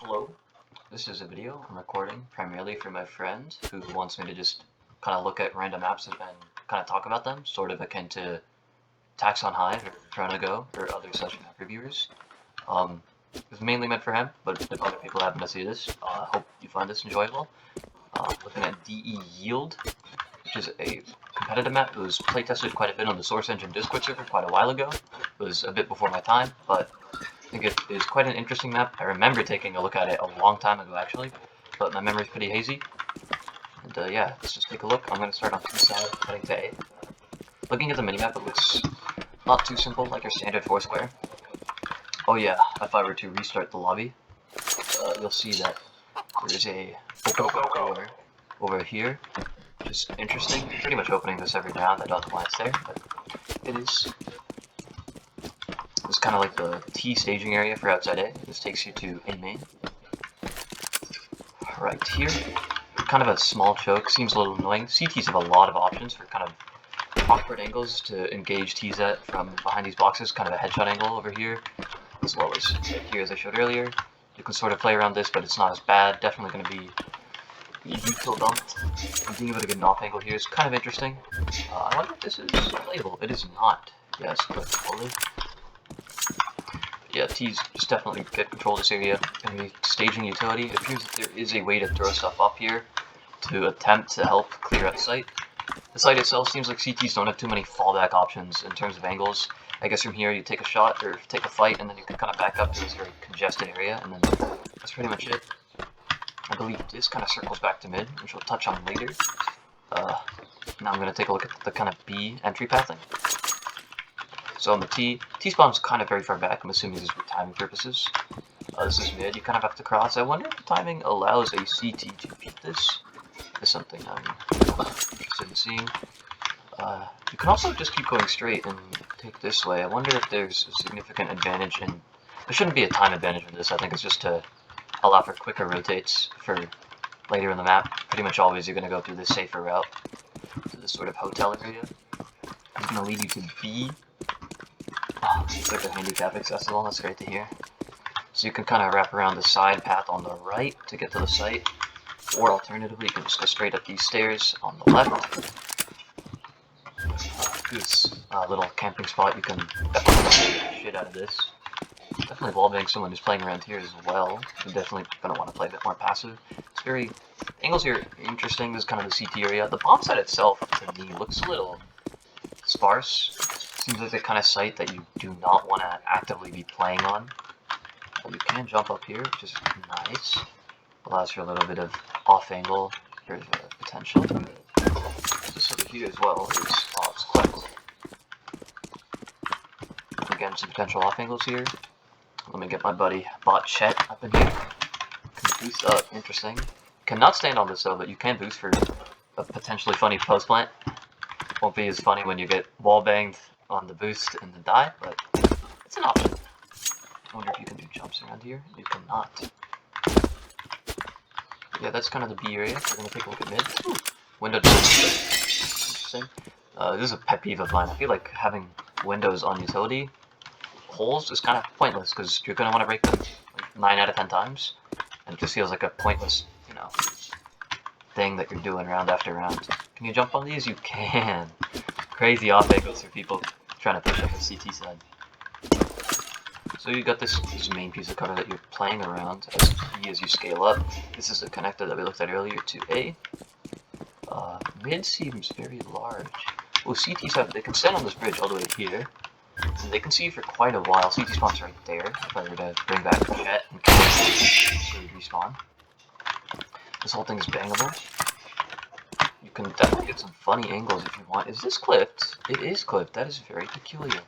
Hello, this is a video I'm recording primarily for my friend who wants me to just kind of look at random maps and kind of talk about them, sort of akin to Tax on High or Trying to Go or other such map reviewers. It's mainly meant for him, but if other people happen to see this, I hope you find this enjoyable. Looking at DE Yield, which is a competitive map. It was playtested quite a bit on the Source Engine Discord server quite a while ago. It was a bit before my time, but I think it is quite an interesting map. I remember taking a look at it a long time ago, actually, but my memory's pretty hazy. And yeah, let's just take a look. I'm going to start on T side, heading to A. Looking at the minimap, it looks not too simple, like your standard Foursquare. Oh yeah, if I were to restart the lobby, you'll see that there's a open door over here, which is interesting. Pretty much opening this every round. I don't know why it's there, but it is. It's kind of like the T staging area for outside A. This takes you to A main. Right here, kind of a small choke, seems a little annoying. CTs have a lot of options for kind of awkward angles to engage T's at from behind these boxes, kind of a headshot angle over here, as well as here as I showed earlier. You can sort of play around this, but it's not as bad. Definitely going to be util dumped. And being able to get an off angle here is kind of interesting. I wonder if this is playable. It is not. Yes, but totally. Yeah, T's just definitely get control of this area. And the staging utility, it appears that there is a way to throw stuff up here to attempt to help clear out the site. The site itself seems like CTs don't have too many fallback options in terms of angles. I guess from here you take a shot or take a fight and then you can kind of back up to this very congested area, and then that's pretty much it. I believe this kind of circles back to mid, which we'll touch on later. Now I'm going to take a look at the kind of B entry pathing. So on the T-spawn is kind of very far back. I'm assuming this is for timing purposes. This is mid. You kind of have to cross. I wonder if the timing allows a CT to beat this. Is something I'm interested in seeing. You can also just keep going straight and take this way. I wonder if there's a significant advantage in... There shouldn't be a time advantage in this. I think it's just to allow for quicker rotates for later in the map. Pretty much always you're going to go through this safer route to this sort of hotel area. It's going to lead you to B. Oh, it's like a handicap accessible. That's great to hear. So you can kind of wrap around the side path on the right to get to the site. Or alternatively, you can just go straight up these stairs on the left. This little camping spot, you can definitely get the shit out of this. Definitely wallbang someone who's playing around here as well. You're definitely going to want to play a bit more passive. It's very... Angles here are interesting. This is kind of the CT area. The bomb site itself, to me, looks a little sparse. Seems like the kind of site that you do not want to actively be playing on. But you can jump up here, which is nice. Allows for a little bit of off angle. Here's a potential. This over here as well is it's cleft. Again, some potential off angles here. Let me get my buddy Bot Chet up in here. Can boost up, interesting. Cannot stand on this though, but you can boost for a potentially funny post plant. Won't be as funny when you get wall banged on the boost and the die, but it's an option. I wonder if you can do jumps around here. You cannot. Yeah, that's kind of the B area. We're gonna take a look at mid. Ooh. Window door. Interesting. This is a pet peeve of mine. I feel like having windows on utility holes is kind of pointless because you're gonna want to break them like 9 out of 10 times, and it just feels like a pointless, you know, thing that you're doing round after round. Can you jump on these? You can. Crazy off angles for people trying to push up the CT side. So you got this main piece of cover that you're playing around as you scale up. This is the connector that we looked at earlier to A. Mid seems very large. Oh, CTs have, they can stand on this bridge all the way here. And they can see you for quite a while. CT spawn's right there. If I were to bring back the jet and respawn. This whole thing is bangable. You can definitely get some funny angles if you want. Is this clipped? It is clipped. That is very peculiar.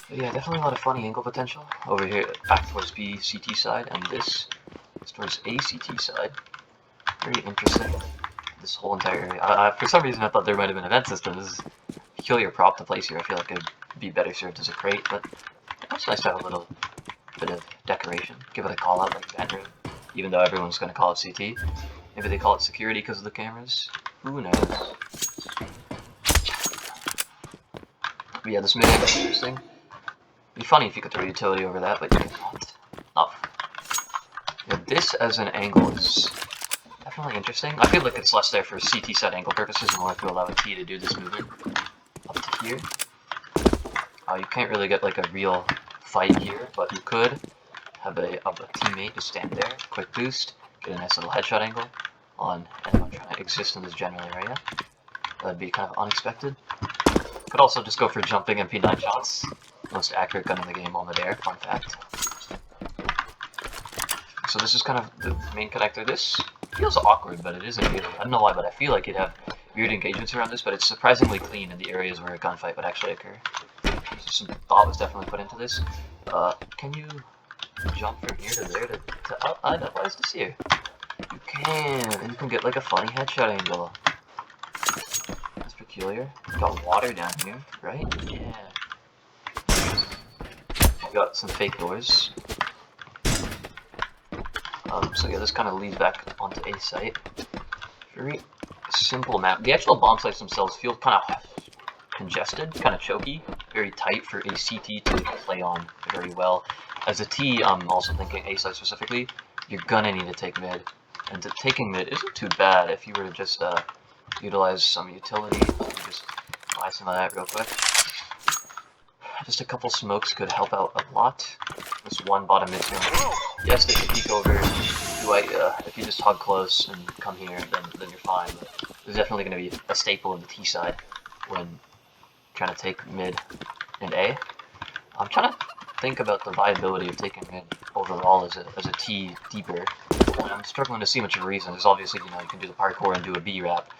But yeah, definitely a lot of funny angle potential. Over here, back towards B CT side, and this is towards A CT side. Very interesting. This whole entire area. For some reason, I thought there might have been a vent system. This is a peculiar prop to place here. I feel like it'd be better served as a crate, but it's nice to have a little bit of decoration. Give it a call out like vent room, even though everyone's going to call it CT. Maybe they call it security because of the cameras. Who knows? But yeah, this mid is interesting. It'd be funny if you could throw utility over that, but you can't. Not Yeah, this as an angle is definitely interesting. I feel like it's less there for CT set angle purposes and more to allow a T to do this movement up to here. You can't really get like a real fight here, but you could have a teammate just stand there, quick boost, get a nice little headshot angle on anyone trying to exist in this general area. That'd be kind of unexpected. Could also just go for jumping MP9 shots. Most accurate gun in the game on midair, fun fact. So this is kind of the main connector. This feels awkward, but it isn't really. I don't know why, but I feel like you'd have weird engagements around this, but it's surprisingly clean in the areas where a gunfight would actually occur. So some thought was definitely put into this. Can you jump from here to there to up? I know, why is this here? You can, and you can get like a funny headshot angle. That's peculiar. You got water down here, right? Yeah. You got some fake doors. So yeah, this kind of leads back onto A site. Very simple map. The actual bomb sites themselves feel kind of congested, kind of choky, very tight for a CT to play on very well. As a T, I'm also thinking A site specifically, you're gonna need to take mid. And taking mid isn't too bad if you were to just utilize some utility. Just buy some of that real quick. Just a couple smokes could help out a lot. This one bottom mid turn. Yes, they can peek over. If you just hug close and come here, then you're fine. But there's definitely going to be a staple of the T side when trying to take mid and A. I'm trying to think about the viability of taking mid overall as a T deeper. And I'm struggling to see much of a reason. There's obviously, you can do the parkour and do a B wrap,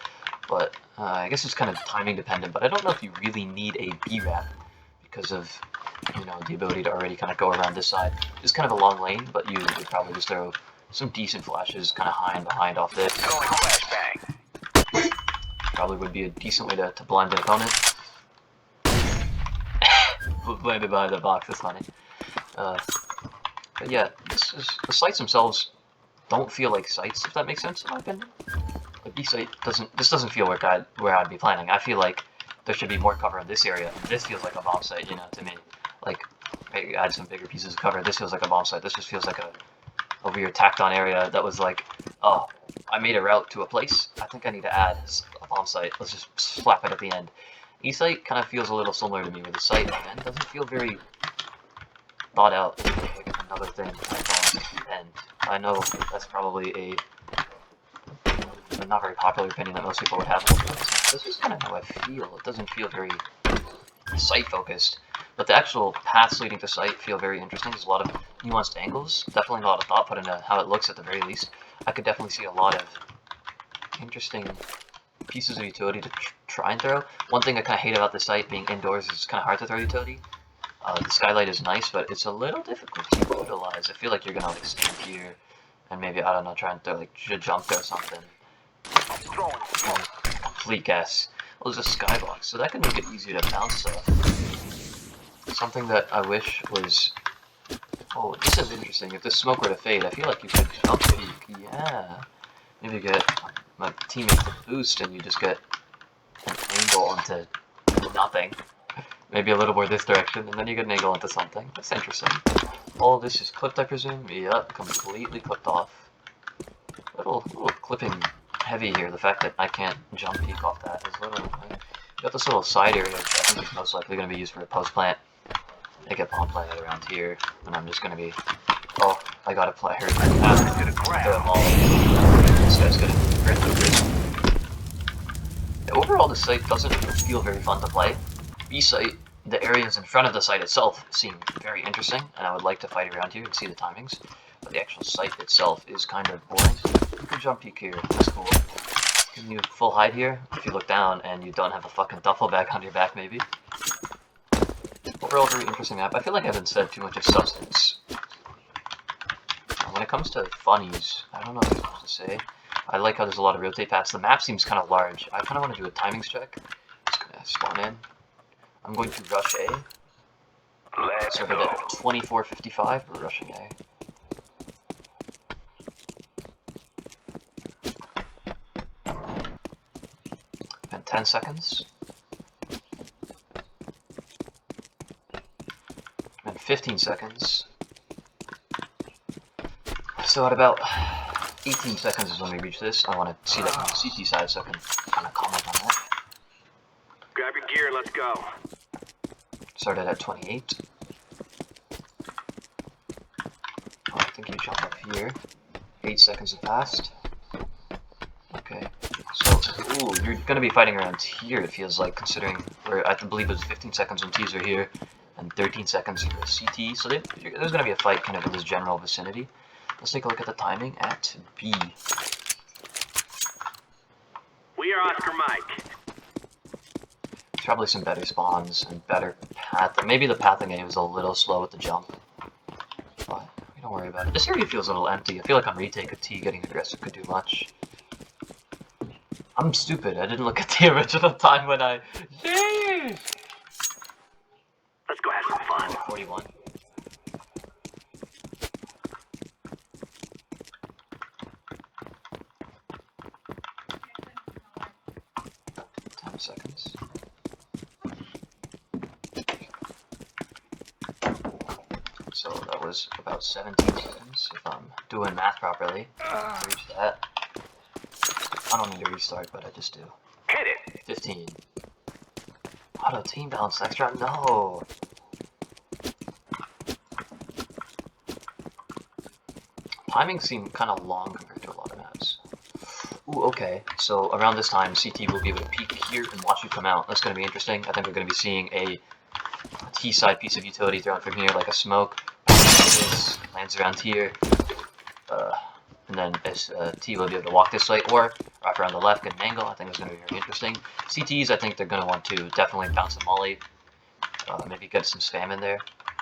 but I guess it's kind of timing dependent. But I don't know if you really need a B wrap because of the ability to already kind of go around this side. It's kind of a long lane, but you would probably just throw some decent flashes kind of high and behind off this. Probably would be a decent way to blind an opponent. Blinded by the box, that's funny. But yeah, the sites themselves don't feel like sites, if that makes sense in my opinion. Like B site doesn't feel where I'd be planning. I feel like there should be more cover in this area. This feels like a bomb site, to me. Like, maybe add some bigger pieces of cover. This feels like a bomb site. This just feels like a weird tacked on area that was like, oh, I made a route to a place. I think I need to add a bomb site. Let's just slap it at the end. E site kind of feels a little similar to me, where the site again doesn't feel very thought out. Like another thing and I know that's probably a not very popular opinion that most people would have. This is kind of how I feel. It doesn't feel very site focused, but the actual paths leading to site feel very interesting. There's a lot of nuanced angles, definitely a lot of thought put into how it looks at the very least. I could definitely see a lot of interesting pieces of utility to try and throw. One thing I kind of hate about the site being indoors is it's kind of hard to throw utility. The skylight is nice, but it's a little difficult to utilize. I feel like you're gonna like stand here and maybe, I don't know, try and throw like a jump or something. Complete guess. Well, there's a skybox, so that can make it easier to bounce stuff. Something that I wish was... Oh, this is interesting. If the smoke were to fade, I feel like you could jump peek. Yeah. Maybe get my teammate to boost and you just get an angle into nothing. Maybe a little more this direction, and then you get an angle into something. That's interesting. All this is clipped, I presume? Yep, completely clipped off. Little clipping heavy here. The fact that I can't jump peek off that is a little annoying. Got this little side area, which I think is most likely going to be used for a post plant. I get bomb planted around here, and I'm just going to be... Oh, I got to play her. This guy's going to grab the Overall, the site doesn't feel very fun to play. B site, the areas in front of the site itself seem very interesting, and I would like to fight around here and see the timings. But the actual site itself is kind of boring. You can jump peek here, that's cool. Can you full hide here? If you look down and you don't have a fucking duffel bag on your back, maybe. Overall, very interesting map. I feel like I haven't said too much of substance. When it comes to funnies, I don't know what I'm supposed to say. I like how there's a lot of rotate paths. The map seems kind of large. I kind of want to do a timings check. Just gonna spawn in. I'm going to rush A. So we're at 24:55, we're rushing A. And 10 seconds. And 15 seconds. So at about 18 seconds is when we reach this. I want to see that on the CT side so I can kind of comment on that. Grab your gear, let's go. Started at 28. Oh, I think you jump up here. 8 seconds have passed. Okay. So, ooh, you're going to be fighting around here, it feels like, considering where I believe it was 15 seconds when T's are here, and 13 seconds for CT. So there's going to be a fight kind of in this general vicinity. Let's take a look at the timing at B. We are Oscar Mike. Probably some better spawns and better path. Maybe the pathing A was a little slow with the jump. But don't worry about it. This area feels a little empty. I feel like on retake of T getting aggressive could do much. I'm stupid. I didn't look at the original time when I... Jeez! Let's go have some fun. 41. Seconds. So that was about 17 seconds if I'm doing math properly to reach that. I don't need to restart, but I just do. Hit it. 15. Auto team balance next round? No. Timing seemed kind of long compared to a lot of maps. Ooh, okay. So around this time, CT will be able to peek here and watch you come out. That's going to be interesting. I think we're going to be seeing a T-side piece of utility thrown from here, like a smoke. This lands around here. And then as T will be able to walk this way, or wrap around the left, get an angle. I think it's going to be very interesting. CTs, I think they're going to want to definitely bounce a molly. Maybe get some spam in there.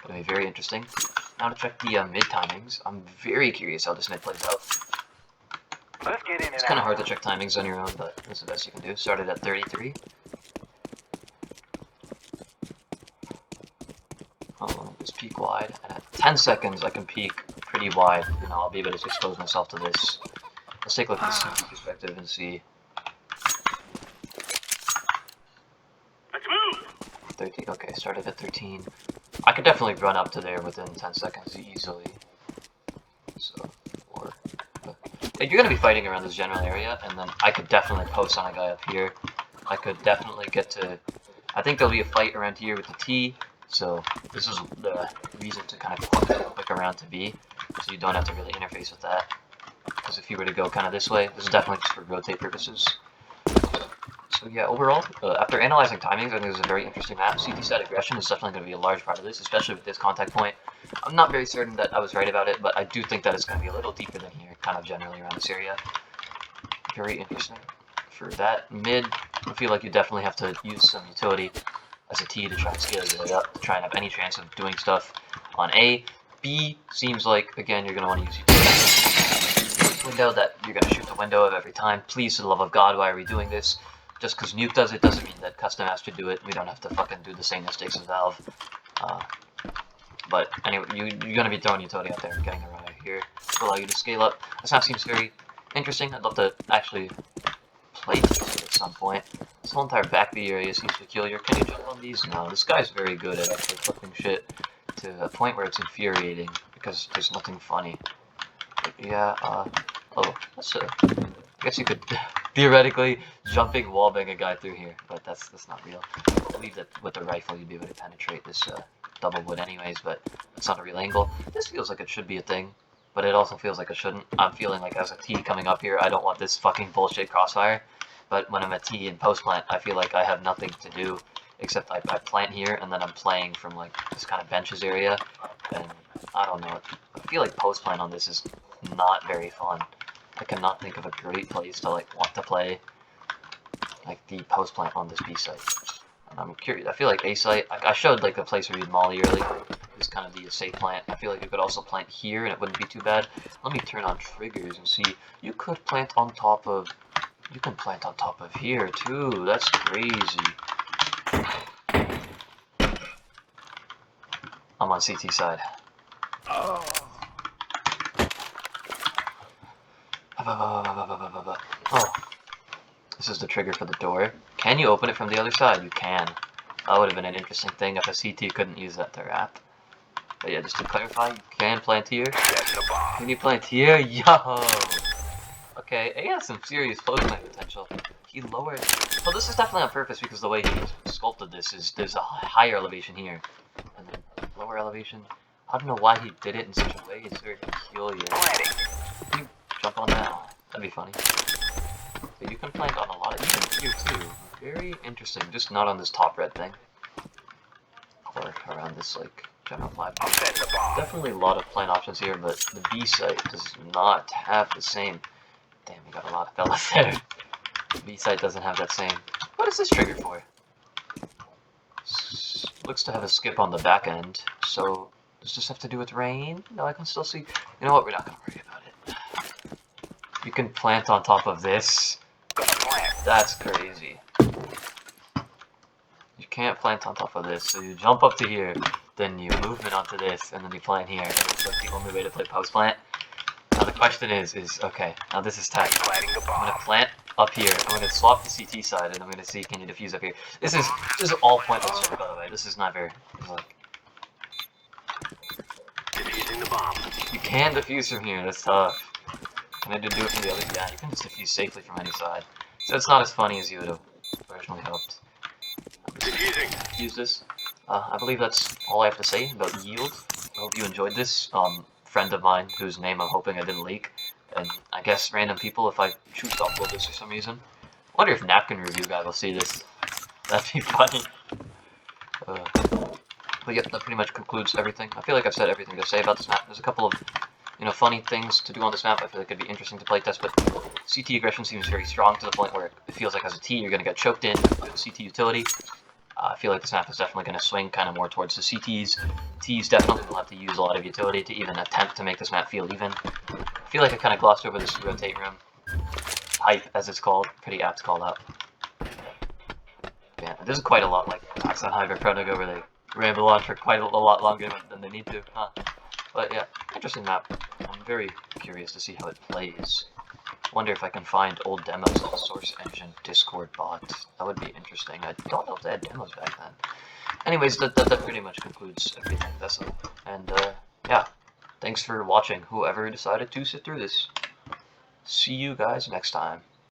Going to be very interesting. Now to check the mid timings. I'm very curious how this mid plays out. Let's get in. It's kind of hard to check timings on your own, but that's the best you can do. Started at 33. Just peek wide, and at 10 seconds I can peek pretty wide. You know, I'll be able to expose myself to this. Let's take a look at the CT perspective and see. Let's move. 13. Okay, started at 13. I could definitely run up to there within 10 seconds easily. So, or you're gonna be fighting around this general area, and then I could definitely post on a guy up here. I could definitely get to. I think there'll be a fight around here with the T. So this is the reason to kind of click around to B, so you don't have to really interface with that. Because if you were to go kind of this way, this is definitely just for rotate purposes. So yeah, overall, after analyzing timings, I think this is a very interesting map. CT side aggression is definitely going to be a large part of this, especially with this contact point. I'm not very certain that I was right about it, but I do think that it's going to be a little deeper than here, kind of generally around this area. Very interesting. For that mid, I feel like you definitely have to use some utility as a T to try and scale your way up, to try and have any chance of doing stuff on A. B seems like, again, you're going to want to use utility. Window that you're going to shoot the window of every time. Please, for the love of God, why are we doing this? Just because Nuke does it doesn't mean that Custom has to do it. We don't have to fucking do the same mistakes as Valve. But anyway, you're going to be throwing utility out there and getting the runner here to allow you to scale up. This map seems very interesting. I'd love to actually play this at some point. This whole entire back B area seems peculiar. Can you jump on these? No, this guy's very good at actually flipping shit to a point where it's infuriating because there's nothing funny. But yeah, oh, that's I guess you could theoretically jumping wallbang a guy through here, but that's not real. I believe that with the rifle you'd be able to penetrate this double wood anyways, but it's not a real angle. This feels like it should be a thing, but it also feels like it shouldn't. I'm feeling like as a T coming up here, I don't want this fucking bullshit crossfire. But when I'm at T in post plant, I feel like I have nothing to do except I plant here, and then I'm playing from like this kind of benches area, and I don't know. I feel like post plant on this is not very fun. I cannot think of a great place to like want to play like the post plant on this B site. And I'm curious. I feel like A site. I showed like the place where you'd molly earlier. Is kind of the safe plant. I feel like you could also plant here, and it wouldn't be too bad. Let me turn on triggers and see. You could plant on top of. You can plant on top of here too. That's crazy. I'm on CT side. Oh. This is the trigger for the door. Can you open it from the other side? You can. That would have been an interesting thing if a CT couldn't use that to wrap. But yeah, just to clarify, you can plant here. That's the bomb. Can you plant here? Yo! Okay, he has some serious close plant potential. He lowered... Well, this is definitely on purpose because the way he sculpted this is there's a higher elevation here. And then lower elevation. I don't know why he did it in such a way. It's very peculiar. Planting. Can you jump on that? That'd be funny. But you can plant on a lot of... Even here, too. Very interesting. Just not on this top red thing. Or around this, like, general platform. I'm setting the bomb. Definitely a lot of plant options here, but the B site does not have the same. Damn, we got a lot of fellas there. The B site doesn't have that same. What is this trigger for? Looks to have a skip on the back end, so does this have to do with rain? No, I can still see. You know what? We're not gonna worry about it. You can plant on top of this. Gonna plant. That's crazy. You can't plant on top of this, so you jump up to here, then you move it onto this, and then you plant here. And it's like the only way to play post plant. Now the question is okay, now this is tight. Planting the I'm bomb. gonna plant up here. I'm gonna swap the CT side, and I'm gonna see can you defuse up here. This is all pointless, by the way. This is not very like Defusing the bomb. you can defuse from here. That's tough. Can I do it from the other? Yeah, you can just defuse safely from any side. So it's not as funny as you would have originally hoped. Defusing. Use this. I believe that's all I have to say about yield. I hope you enjoyed this. Friend of mine whose name I'm hoping I didn't leak, and I guess random people if I choose to upload this for some reason. I wonder if Napkin Review guy will see this. That'd be funny. But yeah, that pretty much concludes everything. I feel like I've said everything to say about this map. There's a couple of, funny things to do on this map. I feel like it'd be interesting to playtest, but CT aggression seems very strong to the point where it feels like as a T you're gonna get choked in with CT utility. I feel like this map is definitely going to swing kind of more towards the CTs. Ts definitely will have to use a lot of utility to even attempt to make this map feel even. I feel like I kind of glossed over this rotate room. Hype, as it's called. Pretty apt to call out. Yeah, this is quite a lot like Axon Hyper Protogo where they ramble on for quite a lot longer than they need to. But yeah, interesting map. I'm very curious to see how it plays. Wonder if I can find old demos on the Source Engine Discord bot. That would be interesting. I don't know if they had demos back then. Anyways, that pretty much concludes everything. That's all. And yeah, thanks for watching. Whoever decided to sit through this. See you guys next time.